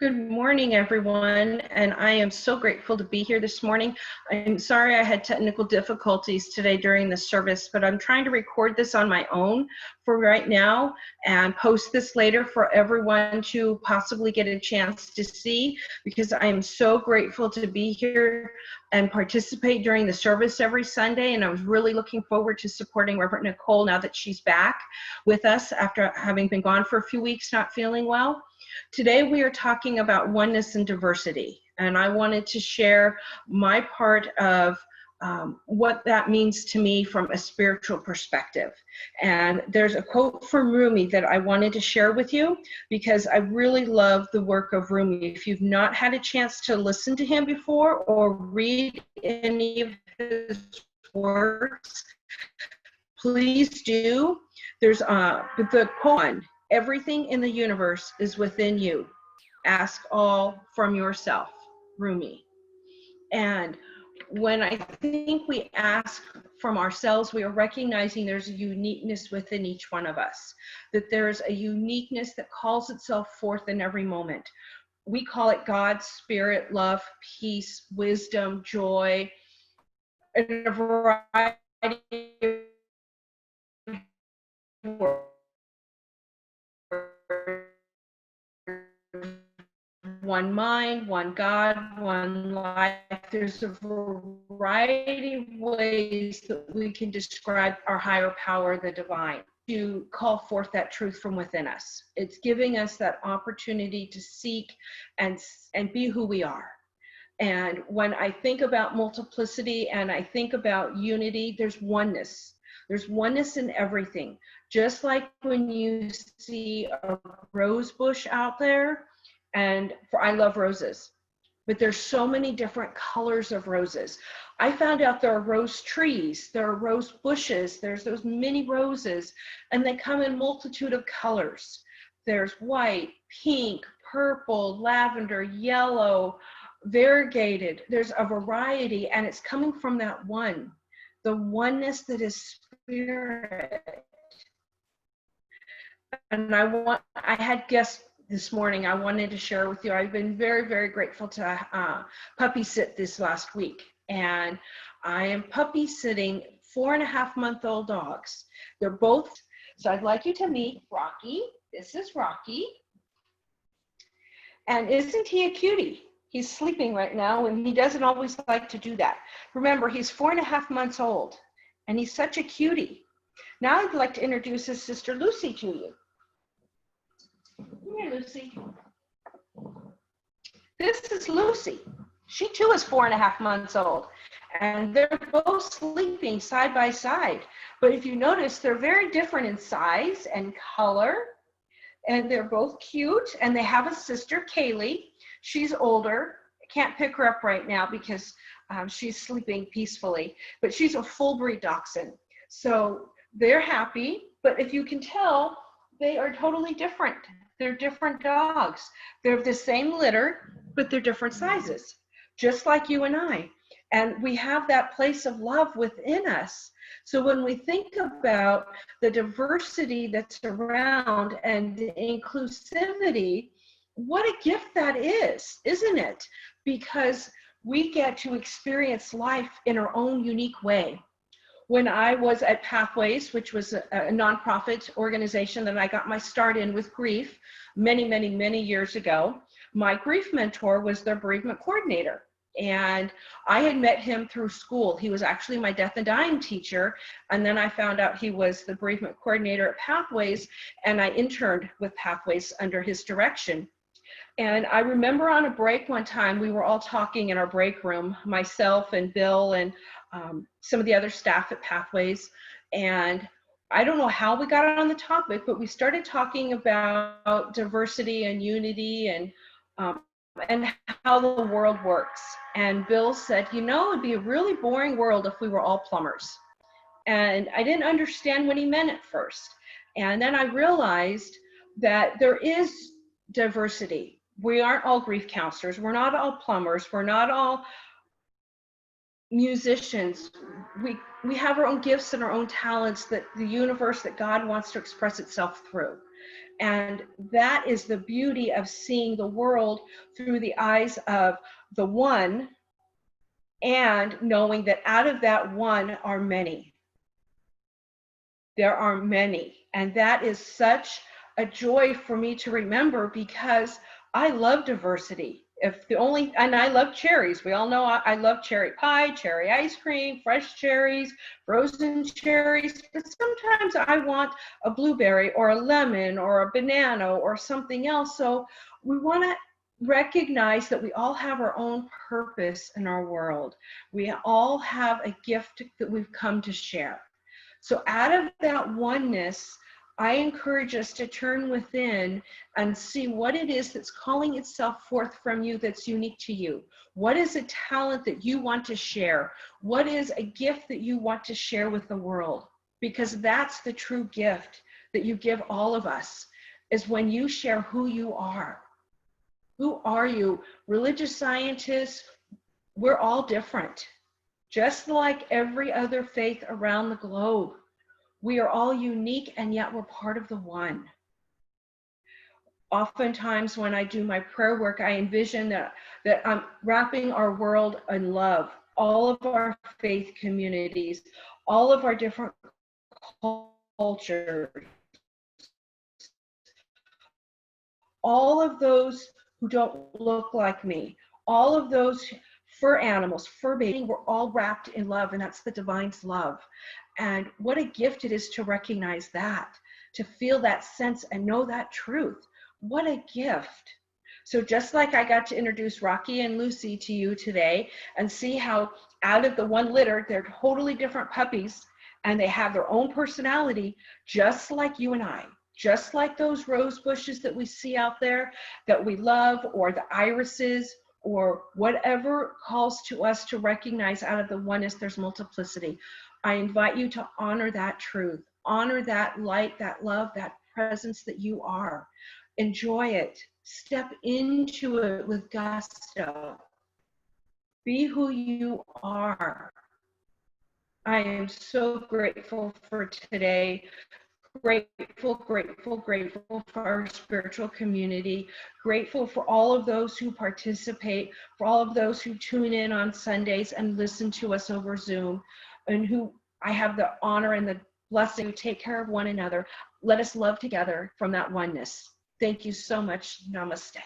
Good morning, everyone, and I am so grateful to be here this morning. I'm sorry I had technical difficulties today during the service, but I'm trying to record this on my own for right now and post this later for everyone to possibly get a chance to see, because I am so grateful to be here and participate during the service every Sunday, and I was really looking forward to supporting Reverend Nicole now that she's back with us after having been gone for a few weeks not feeling well. Today we are talking about oneness and diversity, and I wanted to share my part of what that means to me from a spiritual perspective. And there's a quote from Rumi that I wanted to share with you because I really love the work of Rumi. If you've not had a chance to listen to him before or read any of his works, please do. There's the quote, "Everything in the universe is within you. Ask all from yourself," Rumi. And when I think we ask from ourselves, we are recognizing there's a uniqueness within each one of us, that there's a uniqueness that calls itself forth in every moment. We call it God, spirit, love, peace, wisdom, joy, and a variety of words. One mind, one God, one life. There's a variety of ways that we can describe our higher power, the divine, to call forth that truth from within us. It's giving us that opportunity to seek and be who we are. And when I think about multiplicity and I think about unity, there's oneness. There's oneness in everything. Just like when you see a rose bush out there, and I love roses, but there's so many different colors of roses. I found out there are rose trees, there are rose bushes, there's those mini roses, and they come in multitude of colors. There's white, pink, purple, lavender, yellow, variegated. There's a variety, and it's coming from that one, the oneness that is spirit. And I had guests this morning I wanted to share with you. I've been very, very grateful to puppy sit this last week. And I am puppy sitting 4.5-month-old dogs. They're both, so I'd like you to meet Rocky. This is Rocky. And isn't he a cutie? He's sleeping right now, and he doesn't always like to do that. Remember, he's 4.5 months old, and he's such a cutie. Now I'd like to introduce his sister Lucy to you. Come here, Lucy. This is Lucy. She too is 4.5 months old, and they're both sleeping side by side. But if you notice, they're very different in size and color, and they're both cute, and they have a sister, Kaylee. She's older. I can't pick her up right now because she's sleeping peacefully, but she's a full breed dachshund. So they're happy, but if you can tell, they are totally different. They're different dogs. They're the same litter, but they're different sizes, just like you and I. And we have that place of love within us. So when we think about the diversity that's around and the inclusivity, what a gift that is, isn't it? Because we get to experience life in our own unique way. When I was at Pathways, which was a nonprofit organization that I got my start in with grief many, many, many years ago, my grief mentor was their bereavement coordinator. And I had met him through school. He was actually my death and dying teacher. And then I found out he was the bereavement coordinator at Pathways, and I interned with Pathways under his direction. And I remember on a break one time, we were all talking in our break room, myself and Bill and some of the other staff at Pathways. And I don't know how we got on the topic, but we started talking about diversity and unity and how the world works. And Bill said, you know, it'd be a really boring world if we were all plumbers. And I didn't understand what he meant at first. And then I realized that there is diversity. We aren't all grief counselors. We're not all plumbers. We're not all musicians. We have our own gifts and our own talents that the universe, that God wants to express itself through. And that is the beauty of seeing the world through the eyes of the one, and knowing that out of that one are many. There are many. And that is such a joy for me to remember, because I love diversity. And I love cherries. We all know I love cherry pie, cherry ice cream, fresh cherries, frozen cherries. But sometimes I want a blueberry or a lemon or a banana or something else. So we want to recognize that we all have our own purpose in our world. We all have a gift that we've come to share. So out of that oneness, I encourage us to turn within and see what it is that's calling itself forth from you that's unique to you. What is a talent that you want to share? What is a gift that you want to share with the world? Because that's the true gift that you give all of us, is when you share who you are. Who are you? Religious scientists, we're all different. Just like every other faith around the globe, we are all unique, and yet we're part of the one. Oftentimes when I do my prayer work, I envision that I'm wrapping our world in love, all of our faith communities, all of our different cultures, all of those who don't look like me, all of those fur animals, fur babies, we're all wrapped in love, and that's the divine's love. And what a gift it is to recognize that, to feel that sense and know that truth. What a gift. So just like I got to introduce Rocky and Lucy to you today, and see how out of the one litter, they're totally different puppies, and they have their own personality, just like you and I. Just like those rose bushes that we see out there that we love, or the irises, or whatever calls to us to recognize out of the oneness there's multiplicity. I invite you to honor that truth, honor that light, that love, that presence that you are. Enjoy it. Step into it with gusto. Be who you are. I am so grateful for today. Grateful for our spiritual community. Grateful for all of those who participate, for all of those who tune in on Sundays and listen to us over Zoom, and who I have the honor and the blessing to take care of one another. Let us love together from that oneness. Thank you so much. Namaste.